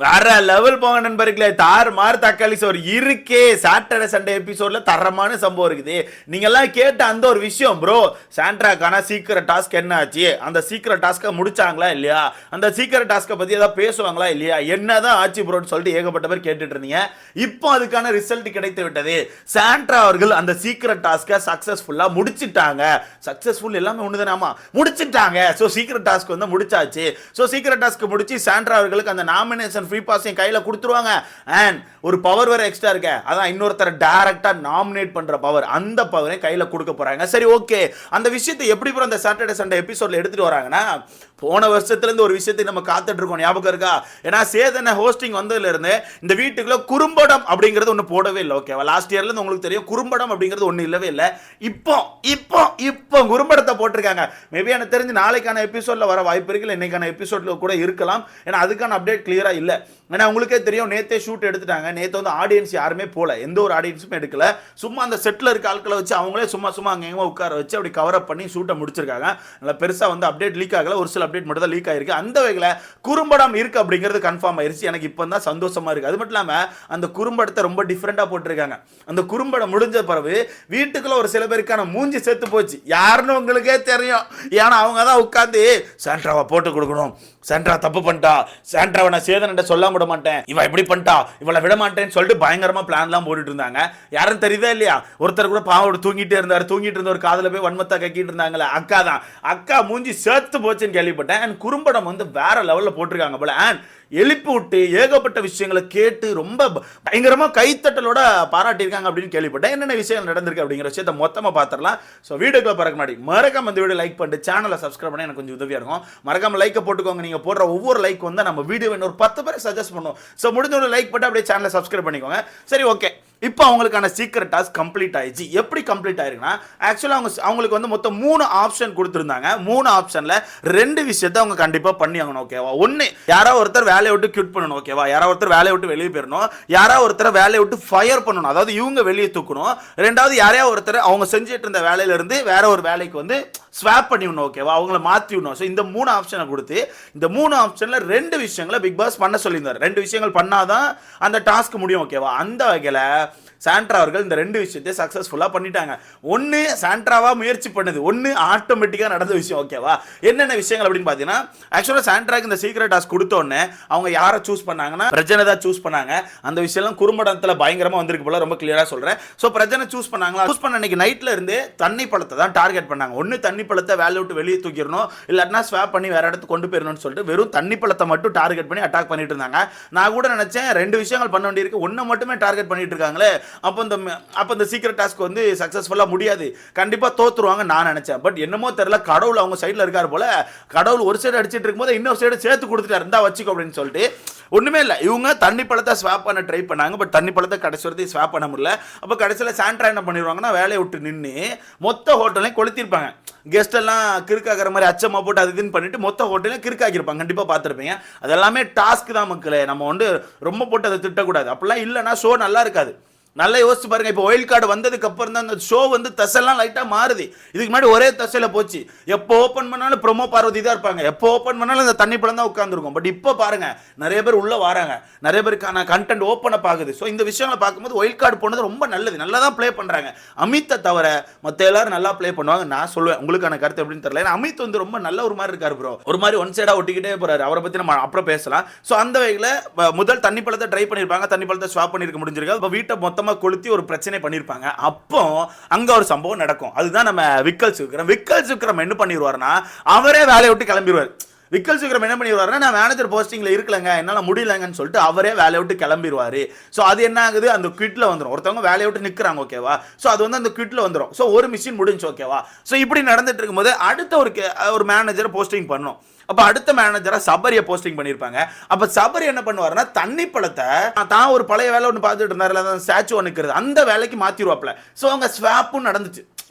வேற லெவல் போங்க நண்பர்களே. தாறுமாறு தக்காளி சோறு இருக்கே. சாட்டர்டே சண்டே எபிசோட்ல தரமான சம்பவம் இருக்குது. நீங்க எல்லாம் கேட்ட அந்த ஒரு விஷயம் ப்ரோ, சாண்ட்ராக்கான சீக்கிரம் டாஸ்க் என்ன ஆச்சு, அந்த சீக்கிரம் டாஸ்க்கை முடிச்சாங்களா இல்லையா, அந்த சீக்கிரம் டாஸ்க்கை பத்தி ஏதாவது பேசுவாங்களா இல்லையா, என்னதான் ஆச்சு ப்ரோன்னு சொல்லிட்டு ஏகப்பட்ட பேர் கேட்டுட்டு இருந்தீங்க. இப்போ அதுக்கான ரிசல்ட் கிடைத்து விட்டது. சாண்ட்ரா அவர்கள் அந்த சீக்கிரம் டாஸ்க்கை சக்சஸ்ஃபுல்லா முடிச்சிட்டாங்க. சக்சஸ்ஃபுல் எல்லாமே ஒண்ணுதானாமா, முடிச்சிட்டாங்க. சோ சீக்கிரம் டாஸ்க் வந்து முடிச்சாச்சு. சோ சீக்கிரம் டாஸ்க் முடிச்சு சாண்ட்ரா அவர்களுக்கு அந்த நாமினேஷன் ஃப்ரீ பாஸ் கையில கொடுத்துருவாங்க. அண்ட் ஒரு பவர் வேற எக்ஸ்ட்ரா இருக்கு, அதான் இன்னொருத்தர டைரக்டா நாமினேட் பண்ற பவர், அந்த பவரை கையில கொடுக்க போறாங்க. சரி ஓகே, அந்த விஷயத்தை எப்படி அந்த சாட்டர்டே சண்டே எபிசோட்ல எடுத்துட்டு வராங்கன்னா, போன வருஷத்துல இருந்து ஒரு விஷயத்தை நம்ம காத்துட்டு இருக்கோம், ஞாபகம் இருக்கா? ஏன்னா சேதன ஹோஸ்டிங் வந்ததுல இருந்து இந்த வீட்டுக்குள்ள குறும்படம் அப்படிங்கிறது ஒண்ணு போடவே இல்லை. ஓகேவா? லாஸ்ட் இயர்ல இருந்து உங்களுக்கு தெரியும் குறும்படம் அப்படிங்கிறது ஒண்ணு இல்லவே இல்லை. இப்போ இப்போ இப்போ குறும்படத்தை போட்டிருக்காங்க. மேபி எனக்கு தெரிஞ்சு நாளைக்கான எபிசோட்ல வர வாய்ப்பு இருக்கு, இன்னைக்கான எபிசோட்ல கூட இருக்கலாம். ஏன்னா அதுக்கான அப்டேட் கிளியரா இல்ல. ஏன்னா உங்களுக்கே தெரியும், நேத்தே ஷூட் எடுத்துட்டாங்க. நேத்து வந்து ஆடியன்ஸ் யாருமே போல, எந்த ஒரு ஆடியன்ஸுமே எடுக்கல. சும்மா அந்த செட்ல இருக்க ஆட்களை வச்சு அவங்களே சும்மா அங்கங்க உட்கார வச்சு அப்படி கவர் அப் பண்ணி ஷூட்டை முடிச்சிருக்காங்க. நல்லா பெருசா வந்து அப்டேட் லீக் ஆகல, ஒரு சில அப்டேட் மட்டும் தான் லீக் ஆயிருக்கு. அந்த வகையில குறும்படம் இருக்கு அப்படிங்கிறது கன்ஃபார்ம் ஆயிருச்சு. எனக்கு இப்போ தான் சந்தோஷமா இருக்கு. அது மட்டும் இல்லாம அந்த குறும்படத்தை ரொம்ப டிஃபரெண்டா போட்டிருக்காங்க. அந்த குறும்படம் முடிஞ்ச பிறகு வீட்டுக்குள்ள ஒரு சில பேருக்கான மூஞ்சி செத்து போச்சு. யாருன்னு உங்களுக்கே தெரியும். ஏன்னா அவங்க தான் உட்காந்து சாண்ட்ராவை போட்டு கொடுக்கணும், சாண்ட்ரா தப்பு பண்ணிட்டா, சாண்ட்ராவை நான் சேதன் சொல்லாம விட மாட்டேன், இவ எப்படி பண்ணிட்டா, இவளை விட மாட்டேன்னு சொல்லிட்டு பயங்கரமா பிளான்லாம் போட்டுட்டு இருந்தாங்க. யாரும் தெரியுதா இல்லையா? ஒருத்தர் கூட பாவோட தூங்கிட்டே இருந்தார். தூங்கிட்டு இருந்த ஒரு காதல போய் வன்மத்தா கக்கிட்டு இருந்தாங்களே, அக்கா தான். அக்கா மூஞ்சி சேர்த்து போச்சுன்னு கேள்விப்பட்டேன். அண்ட் குறும்படம் வந்து வேற லெவல்ல போட்டிருக்காங்க போல. அண்ட் எழுப்பி விட்டு ஏகப்பட்ட விஷயங்களை கேட்டு ரொம்ப பயங்கரமா கைத்தட்டலோட பாராட்டியிருக்காங்க அப்படின்னு கேள்விப்பட்டேன். என்னென்ன விஷயம் நடந்திருக்கு அப்படிங்கிற விஷயத்தை மொத்தமா பார்த்துடலாம். ஸோ வீடியோக்குள்ள பறக்க முன்னாடி மறக்காம இந்த வீடியோ லைக் பண்ணிட்டு சேனலை சப்ஸ்கிரைப் பண்ணி எனக்கு கொஞ்சம் உதவியா இருக்கும். மறக்காம லைக்கை போட்டுக்கோங்க. நீங்க போடுற ஒவ்வொரு லைக் வந்து நம்ம வீடியோ ஒரு 10 பேரை சஜஸ்ட் பண்ணுவோம். ஸோ முடிஞ்ச ஒரு லைக் பண்ணி அப்படியே சேனலை சப்ஸ்கிரைப் பண்ணிக்கோங்க. சரி ஓகே, இப்போ அவங்களுக்கான சீக்கிரம் டாஸ்க் கம்ப்ளீட் ஆயிடுச்சு. எப்படி கம்ப்ளீட் ஆயிருக்குன்னா, ஆக்சுவலாக அவங்களுக்கு வந்து மொத்தம் 3 ஆப்ஷன் கொடுத்துருந்தாங்க. 3 ஆப்ஷன்ல 2 விஷயத்தை அவங்க கண்டிப்பாக பண்ணி ஆகணும். ஓகேவா? ஒன்று, யாரோ ஒருத்தர் வேலையை விட்டு கியூட் பண்ணணும். ஓகேவா? யாரோ ஒருத்தர் வேலையை விட்டு வெளியே போயிடணும். யாரோ ஒருத்தர் வேலையை விட்டு ஃபயர் பண்ணணும், அதாவது இவங்க வெளியே தூக்கணும். ரெண்டாவது, யாரையா ஒருத்தர் அவங்க செஞ்சுட்டு இருந்த வேலையில இருந்து வேற ஒரு வேலைக்கு வந்து ஸ்வாப் பண்ணி விடணும். ஓகேவா? அவங்கள மாற்றி விடணும். ஸோ இந்த 3 ஆப்ஷனை கொடுத்து இந்த 3 ஆப்ஷன்ல 2 விஷயங்களை பிக் பாஸ் பண்ண சொல்லியிருந்தார். 2 விஷயங்கள் பண்ணாதான் அந்த டாஸ்க் முடியும். ஓகேவா? அந்த வகையில் சாண்ட்ரா அவர்கள் இந்த 2 விஷயத்தை சக்சஸ்ஃபுல்லா பண்ணிட்டாங்க. ஒன்னு சாண்ட்ராவா முயற்சி பண்ணுது, ஒன்னு ஆட்டோமேட்டிக்கா நடந்த விஷயம். ஓகேவா? என்னென்ன விஷயங்கள் அப்படின்னு பாத்தீங்கன்னா, ஆக்சுவலா சாண்ட்ராக்கு இந்த சீக்ரெட் டாஸ்க் கொடுத்த உடனே அவங்க யாரை சூஸ் பண்ணாங்கன்னா பிரஜனை தான் சூஸ் பண்ணாங்க. அந்த விஷயம்லாம் குறும்படத்துல பயங்கரமா வந்திருக்கு போல, ரொம்ப கிளியரா சொல்றேன். சோ பிரஜனை சூஸ் பண்ணாங்களா, சூஸ் பண்ண அன்னைக்கு நைட்ல இருந்து தண்ணி பழத்தை தான் டார்கெட் பண்ணாங்க. ஒன்னு தண்ணி பழத்தை வேலை விட்டு வெளியே தூக்கிடணும், இல்லாட்டினா ஸ்வாப் பண்ணி வேற இடத்துக்கு கொண்டு போயிடணும்னு சொல்லிட்டு வெறும் தண்ணி பழத்தை மட்டும் டார்கெட் பண்ணி அட்டாக் பண்ணிட்டு இருந்தாங்க. நான் கூட நினைச்சேன் 2 விஷயங்கள் பண்ண வேண்டியிருக்கு, ஒன்னு மட்டுமே டார்கெட் பண்ணிட்டு இருக்காங்களே, அப்போ இந்த சீக்ரெட் டாஸ்க் வந்து சக்சஸ்ஃபுல்லா முடியாது, கண்டிப்பா தோத்துருவாங்க நான் நினைச்சேன். பட் என்னமோ தெரியல, கடவுள் அவங்க சைடுல இருக்காரு போல. கடவுள் ஒரு சைடு அடிச்சிட்டு இருக்கும்போது இன்னொரு சைடு சேர்த்து கொடுத்துட்டாரு, இருந்தா வச்சுக்கோ அப்படின்னு சொல்லிட்டு. ஒண்ணுமே இல்லை, இவங்க தண்ணி பழத்தை ஸ்வாப் பண்ண ட்ரை பண்ணாங்க. பட் தண்ணி பழத்தை கடைசி வரைக்கும் ஸ்வாப் பண்ண முடியல. அப்போ கடைசியில் சாண்ட்ரா என்ன பண்ணிடுவாங்கன்னா, வேலையை விட்டு நின்று மொத்த ஹோட்டலையும் கொளுத்திருப்பாங்க. கெஸ்ட் எல்லாம் கிறுக்காகிற மாதிரி அச்சமா போட்டு அது இதுன்னு பண்ணிட்டு மொத்த ஹோட்டலையும் கிறுக்காக்கிருப்பாங்க. கண்டிப்பா பார்த்துருப்பீங்க. அதெல்லாமே டாஸ்க் தான் மக்களே, நம்ம வந்து ரொம்ப போட்டு அதை திட்டக்கூடாது. அப்படிலாம் இல்லைன்னா ஷோ நல்லா இருக்காது. நல்லா யோசிச்சு பாருங்க. இப்போ ஒயில்ட் கார்டு வந்ததுக்கு அப்புறம் தான் அந்த ஷோ வந்து தசைலாம் லைட்டா மாறுது. இதுக்கு முன்னாடி ஒரே தசையில போச்சு. எப்போ ஓப்பன் பண்ணாலும் ப்ரோமோ பார்வதி தான் இருப்பாங்க, எப்போ ஓப்பன் பண்ணாலும் அந்த தண்ணி பழம் தான் உட்காந்துருக்கும். பட் இப்போ பாருங்க, நிறைய பேர் உள்ள வராங்க, நிறைய பேருக்கான கண்டென்ட் ஓப்பன் அப் ஆகுது. ஸோ இந்த விஷயங்களை பார்க்கும்போது ஒயில்ட் கார்டு போனது ரொம்ப நல்லது. நல்லா தான் ப்ளே பண்றாங்க. அமித்தை தவிர மற்ற எல்லாரும் நல்லா ப்ளே பண்ணுவாங்க நான் சொல்லுவேன். உங்களுக்கான கருத்து எப்படின்னு தெரியல. ஏன்னா அமித் வந்து ரொம்ப நல்ல ஒரு மாதிரி இருக்காரு ப்ரோ, ஒரு மாதிரி ஒன் சைடா ஒட்டிக்கிட்டே போறாரு. அவரை பத்தி நம்ம அப்புறம் பேசலாம். ஸோ அந்த வகையில் முதல் தண்ணி பழத்தை ட்ரை பண்ணியிருப்பாங்க, தண்ணி பழத்தை ஸ்வாப் பண்ணிருக்க முடிஞ்சிருக்காது. இப்போ வீட்டை மொத்தமாக கொளுத்தி ஒரு பிரச்சனை பண்ணிருப்பாங்க. அப்போ அங்க ஒரு சம்பவம் நடக்கும். அதுதான் நம்ம விக்கல் சுக்கிரம் என்ன பண்ணிடுவாருன்னா, அவரே வேலையை விட்டு கிளம்பிடுவார். விக்கல் சுக்கிரம் என்ன பண்ணிடுவாருன்னா, நான் மேனேஜர் போஸ்டிங்ல இருக்கலங்க, என்னால முடியலங்கன்னு சொல்லிட்டு அவரே வேலையை விட்டு கிளம்பிடுவாரு. ஸோ அது என்ன ஆகுது, அந்த குவிட்ல வந்துடும். ஒருத்தவங்க வேலையை விட்டு நிற்கிறாங்க. ஓகேவா? ஸோ அது வந்து அந்த குவிட்ல வந்துடும். ஸோ ஒரு மிஷின் முடிஞ்சு. ஓகேவா? ஸோ இப்படி நடந்துட்டு இருக்கும்போது அடுத்த ஒரு மேனேஜர் போஸ்டிங் பண்ணும். அப்ப அடுத்த மேனேஜரா சபரிய போஸ்டிங் பண்ணிருப்பாங்க. அப்ப சபரி என்ன பண்ணுவாருன்னா, தண்ணி பழத்தை தான் ஒரு பழைய வேலை ஒன்று பார்த்துட்டு இருந்தாருல, ஸ்டாச்சு நிற்கிறது, அந்த வேலைக்கு மாத்திருவாப்ல. ஸோ அவங்க ஸ்வாப்பும் நடந்துச்சு.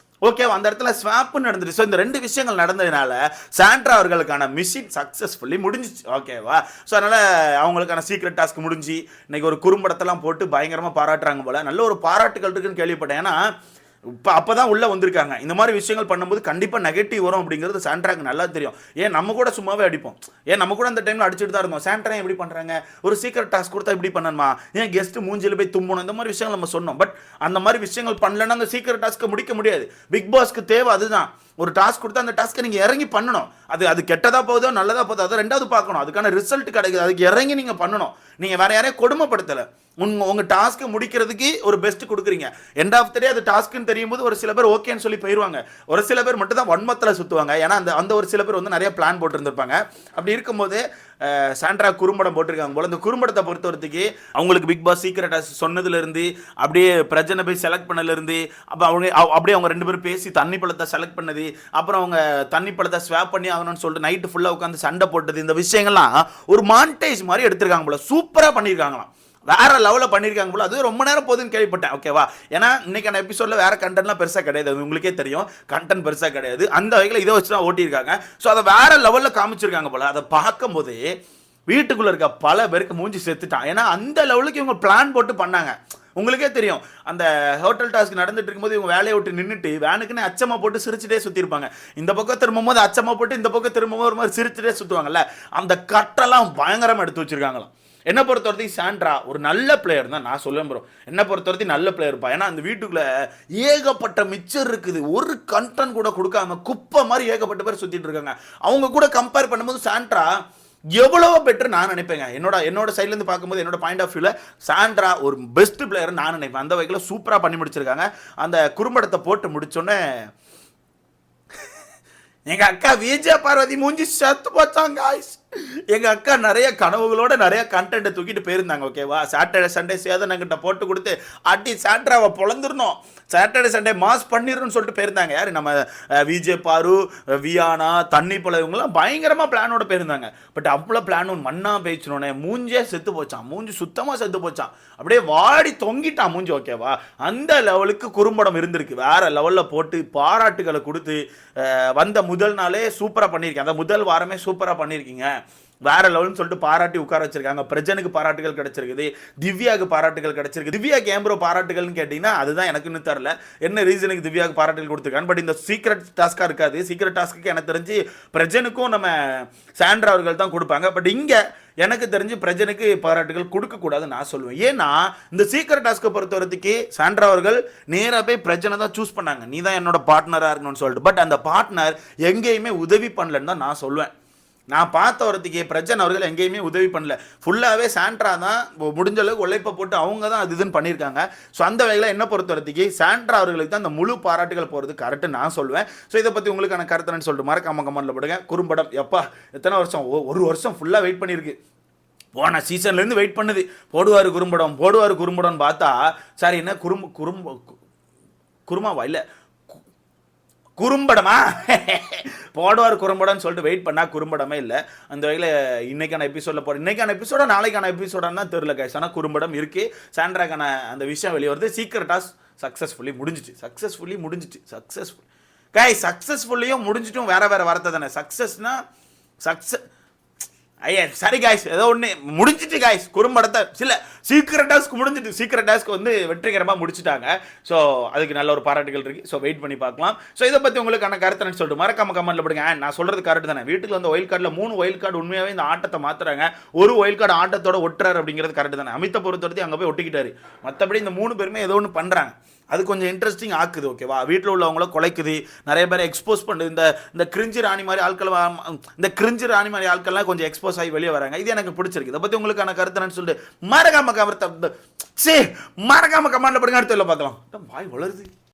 ஓகேவா? அந்த இடத்துல ஸ்வாப் நடந்துச்சு. ஸோ இந்த 2 விஷயங்கள் நடந்ததுனால சாண்ட்ரா அவர்களுக்கான மிஷின் சக்சஸ்ஃபுல்லி முடிஞ்சிச்சு. ஓகேவா? ஸோ அதனால அவங்களுக்கான சீக்ரெட் டாஸ்க் முடிஞ்சு இன்னைக்கு ஒரு குறும்படத்தெல்லாம் போட்டு பயங்கரமா பாராட்டுறாங்க போல. நல்ல ஒரு பாராட்டுகள் இருக்குன்னு கேள்விப்பட்டேன். ஏன்னா இப்போ அப்போ தான் உள்ளே வந்திருக்காங்க. இந்த மாதிரி விஷயங்கள் பண்ணும்போது கண்டிப்பாக நெகட்டிவ் வரும் அப்படிங்கிறது சாண்ட்ராக்கு நல்லா தெரியும். ஏன் நம்ம கூட சும்மாவே அடிப்போம், ஏன் நம்ம கூட அந்த டைமில் அடிச்சுட்டு தான் இருந்தோம். சாண்ட்ரா எப்படி பண்ணுறாங்க, ஒரு சீக்கிரட் டாஸ்க் கொடுத்தா இப்படி பண்ணணுமா, ஏன் கெஸ்ட் மூஞ்சில் போய் தும்பணும், இந்த மாதிரி விஷயங்கள் நம்ம சொன்னோம். பட் அந்த மாதிரி விஷயங்கள் பண்ணலன்னா அந்த சீக்கிரட் டாஸ்க்கை முடிக்க முடியாது. பிக் பாஸ்க்கு தேவை அதுதான். ஒரு டாஸ்க் கொடுத்தா அந்த டாஸ்க்கை நீங்கள் இறங்கி பண்ணணும். அது கெட்டதாக போகுதோ நல்லதாக போதோ அதை ரெண்டாவது பார்க்கணும். அதுக்கான ரிசல்ட் கிடைக்குது, அதுக்கு இறங்கி நீங்கள் பண்ணணும். நீங்கள் வேற யாரையும் கொடுமைப்படுத்தலை. உங்கள் டாஸ்க்கை முடிக்கிறதுக்கு ஒரு பெஸ்ட் கொடுக்குறீங்க. எண்ட் ஆஃப் த டே அது டாஸ்க்குன்னு தெரியும் போது ஒரு சில பேர் ஓகேன்னு சொல்லி போயிடுவாங்க. ஒரு சில பேர் மட்டும் தான் வன்மத்தில் சுற்றுவாங்க. ஏன்னா அந்த ஒரு சில பேர் வந்து நிறைய பிளான் போட்டுருந்துருப்பாங்க. அப்படி இருக்கும்போது சாண்ட்ரா குறும்படம் போட்டிருக்காங்க போல. இந்த குறும்படத்தை பொறுத்தவரைக்கு அவங்களுக்கு பிக் பாஸ் சீக்கிரட் டாஸ்க் சொன்னதுலேருந்து அப்படியே பிரஜனை போய் செலக்ட் பண்ணலேருந்து அப்போ அப்படியே அவங்க 2 பேரும் பேசி தண்ணி பழத்தை செலக்ட் பண்ணது, அப்புறம் அவங்க தண்ணி பழத்தை ஸ்வாப் பண்ணி ஆகணும்னு சொல்லிட்டு நைட்டு ஃபுல்லாக உட்காந்து சண்டை போட்டது, இந்த விஷயங்கள்லாம் ஒரு மாண்டேஜ் மாதிரி எடுத்திருக்காங்க போல. சூப்பராக பண்ணியிருக்காங்களாம், வேற லெவலில் பண்ணியிருக்காங்க போல. அது ரொம்ப நேரம் போகுதுன்னு கேள்விப்பட்டேன். ஓகேவா, ஏன்னா இன்னைக்கான எபிசோடில் வேற கண்டென்ட்லாம் பெருசாக கிடையாது. அது உங்களுக்கே தெரியும், கண்டென்ட் பெருசாக கிடையாது. அந்த வகையில் இதை வச்சு தான் ஓட்டியிருக்காங்க. ஸோ அதை வேற லெவலில் காமிச்சிருக்காங்க போல. அதை பார்க்கும்போது வீட்டுக்குள்ளே இருக்க பல பேருக்கு மூஞ்சி செத்துட்டான். ஏன்னா அந்த லெவலுக்கு இவங்க பிளான் போட்டு பண்ணாங்க. உங்களுக்கே தெரியும், அந்த ஹோட்டல் டாஸ்க் நடந்துட்டு இருக்கும்போது இவங்க வேலையை விட்டு நின்றுட்டு வேனுக்குன்னு அச்சமா போட்டு சிரிச்சுட்டே சுற்றிருப்பாங்க. இந்த பக்கம் திரும்பும்போது அச்சமா போட்டு இந்த பக்கம் திரும்பும்போது ஒரு மாதிரி சிரிச்சுட்டே சுற்றுவாங்கல்ல, அந்த கட்டெல்லாம் பயங்கரமாக எடுத்து வச்சிருக்காங்களாம். என்னை பொறுத்தவரைக்கும் சாண்ட்ரா ஒரு நல்ல பிளேயர் தான் நான் சொல்லுவேன் ப்ரோ. என்னை பொறுத்தவரைக்கும் நல்ல பிளேயர்ப்பா. ஏன்னா அந்த வீட்டுக்குள்ள ஏகப்பட்ட மிச்சர் இருக்குது, ஒரு கண்டென்ட் கூட கொடுக்காம குப்பை மாதிரி ஏகப்பட்ட பேர் சுற்றிட்டு இருக்காங்க. அவங்க கூட கம்பேர் பண்ணும்போது சாண்ட்ரா எவ்வளவோ பெட்டர் நான் நினைப்பேங்க. என்னோட சைட்லேருந்து பார்க்கும்போது, என்னோட பாயிண்ட் ஆஃப் வியூவில் சாண்ட்ரா ஒரு பெஸ்ட் பிளேயர் நான் நினைப்பேன். அந்த வகையில் சூப்பராக பண்ணி முடிச்சிருக்காங்க. அந்த குறும்படத்தை போட்டு முடிச்சோன்னே எங்கள் அக்கா விஜய் பார்வதி மூஞ்சி செத்து போச்சாங்க. எங்கள் அக்கா நிறைய கனவுகளோட நிறைய கண்டென்ட்டை தூக்கிட்டு போயிருந்தாங்க. ஓகேவா, சாட்டர்டே சண்டே சேதனங்கிட்ட போட்டு கொடுத்து அடி சாண்ட்ராவை பொழந்துடணும், சாட்டர்டே சண்டே மாஸ் பண்ணிடணும்னு சொல்லிட்டு போயிருந்தாங்க. யார், நம்ம விஜய் பாரு, வியானா, தண்ணி போல இவங்கெல்லாம் பயங்கரமாக பிளானோட போயிருந்தாங்க. பட் அவ்வளோ பிளான் ஒன்று மண்ணா பேச்சினோடனே மூஞ்சே செத்து போச்சான். மூஞ்சி சுத்தமாக செத்து போச்சான், அப்படியே வாடி தொங்கிட்டான் மூஞ்சி. ஓகேவா, அந்த லெவலுக்கு குறும்படம் இருந்திருக்கு. வேற லெவலில் போட்டு பாராட்டுகளை கொடுத்து வந்த முதல் நாளே சூப்பராக பண்ணியிருக்கேன். அந்த முதல் வாரமே சூப்பராக பண்ணியிருக்கீங்க, வேற லெவல்னு சொல்லிட்டு பாராட்டி உட்கார வச்சிருக்காங்க. பிரஜனுக்கு பாராட்டுகள் கிடைச்சிருக்குது, திவ்யாவுக்கு பாராட்டுகள் கிடைச்சிருக்கு. திவ்யாக்கு ஏன் ப்ரோ பாராட்டுகள்னு கேட்டிங்கன்னா அதுதான் எனக்கு இன்னும் தரல, என்ன ரீசனுக்கு திவ்யாவுக்கு பாராட்டுகள் கொடுத்துருக்காங்க. பட் இந்த சீக்ரெட் டாஸ்க்காக இருக்காது. சீக்ரெட் டாஸ்க்கு எனக்கு தெரிஞ்சு பிரஜனுக்கும் நம்ம சாண்ட்ரா அவர்கள் தான் கொடுப்பாங்க. பட் இங்கே எனக்கு தெரிஞ்சு பிரஜனுக்கு பாராட்டுகள் கொடுக்கக்கூடாதுன்னு நான் சொல்லுவேன். ஏன்னா இந்த சீக்ரெட் டாஸ்க்கை பொறுத்தவரைக்கு சாண்ட்ரா அவர்கள் நேராக போய் பிரஜனை தான் சூஸ் பண்ணாங்க, நீ தான் என்னோட பார்ட்னராக இருக்கணும்னு சொல்லிட்டு. பட் அந்த பார்ட்னர் எங்கேயுமே உதவி பண்ணலன்னு தான் நான் சொல்லுவேன். நான் பார்த்த வரத்துக்கே பிரஜன் அவர்கள் எங்கேயுமே உதவி பண்ணல. ஃபுல்லாகவே சாண்ட்ரா தான் முடிஞ்ச அளவுக்கு உழைப்பை போட்டு அவங்க தான் அது இதுன்னு பண்ணியிருக்காங்க. ஸோ அந்த வகையில் என்ன பொறுத்த வரத்துக்கு சாண்ட்ரா அவர்களுக்கு தான் அந்த முழு பாராட்டுகள் போகிறது கரெக்டு நான் சொல்லுவேன். ஸோ இதை பற்றி உங்களுக்கான கருத்துன்னு சொல்லிட்டு மறக்காம கமெண்ட்ல போடுங்க. குறும்படம் எப்பா எத்தனை வருஷம், ஒரு வருஷம் ஃபுல்லாக வெயிட் பண்ணியிருக்கு. போன சீசன்லேருந்து வெயிட் பண்ணுது, போடுவார் குறும்படம்னு பார்த்தா சார் என்ன குருமாவா இல்லை குறும்படமா போடுவார் குறும்படம்னு சொல்லிட்டு வெயிட் பண்ணால் குறும்படமே இல்லை. அந்த வகையில் இன்னைக்கான எபிசோட நாளைக்கான எபிசோடான்னு தான் தெரியல கைஸ். ஆனால் குறும்படம் இருக்குது. சாண்ட்ராக்கான அந்த விஷயம் வெளியே வருது. சீக்கிரட் டாஸ்க் சக்ஸஸ்ஃபுல்லி முடிஞ்சிச்சு கைஸ். சக்ஸஸ்ஃபுல்லியும் முடிஞ்சிட்டும் வேற வார்த்தை தானே. சக்ஸஸ்னா சரி காய்ஸ், ஏதோ ஒன்று முடிஞ்சிட்டு காய்ஸ். குறும்படத்தை சீக்கிரட் டாஸ்க் வந்து வெற்றிகரமாக முடிச்சுட்டாங்க. ஸோ அதுக்கு நல்ல ஒரு பாராட்டுகள் இருக்குது. ஸோ வெயிட் பண்ணி பார்க்கலாம். ஸோ இதை பற்றி உங்களுக்கான கருத்துன்னு சொல்லிட்டு மறக்காம கமெண்ட்ல போடுங்க. நான் சொல்கிறது கரெக்ட் தானே. வீட்டுக்கு வந்து ஒயில் கார்டில் 3 ஒயில் கார்டு உண்மையாகவே இந்த ஆட்டத்தை மாற்றுறாங்க. ஒரு ஒயில் கார்டு ஆட்டத்தோட ஒட்டுறாரு அப்படிங்கிறது கரெக்ட் தானே. அமித்தை பொறுத்தவரைக்கும் அங்கே போய் ஒட்டிக்கிட்டாரு. மற்றபடி இந்த 3 பேருமே ஏதோ ஒன்று பண்ணுறாங்க. அது கொஞ்சம் இன்ட்ரெஸ்டிங் ஆக்குது. ஓகேவா, வீட்டில் உள்ளவங்கள குலைக்குது, நிறைய பேரை எக்ஸ்போஸ் பண்ணுது. இந்த கிரிஞ்சு ராணி மாதிரி ஆட்கள்லாம் கொஞ்சம் எக்ஸ்போஸ் ஆகி வெளியே வராங்க. இது எனக்கு பிடிச்சிருக்கு. இதை பற்றி உங்களுக்கான கருத்துன்னு சொல்லிட்டு மறக்காம கமெண்ட்ல போடுங்க. அடுத்த பார்க்கலாம். வாய் வளருது.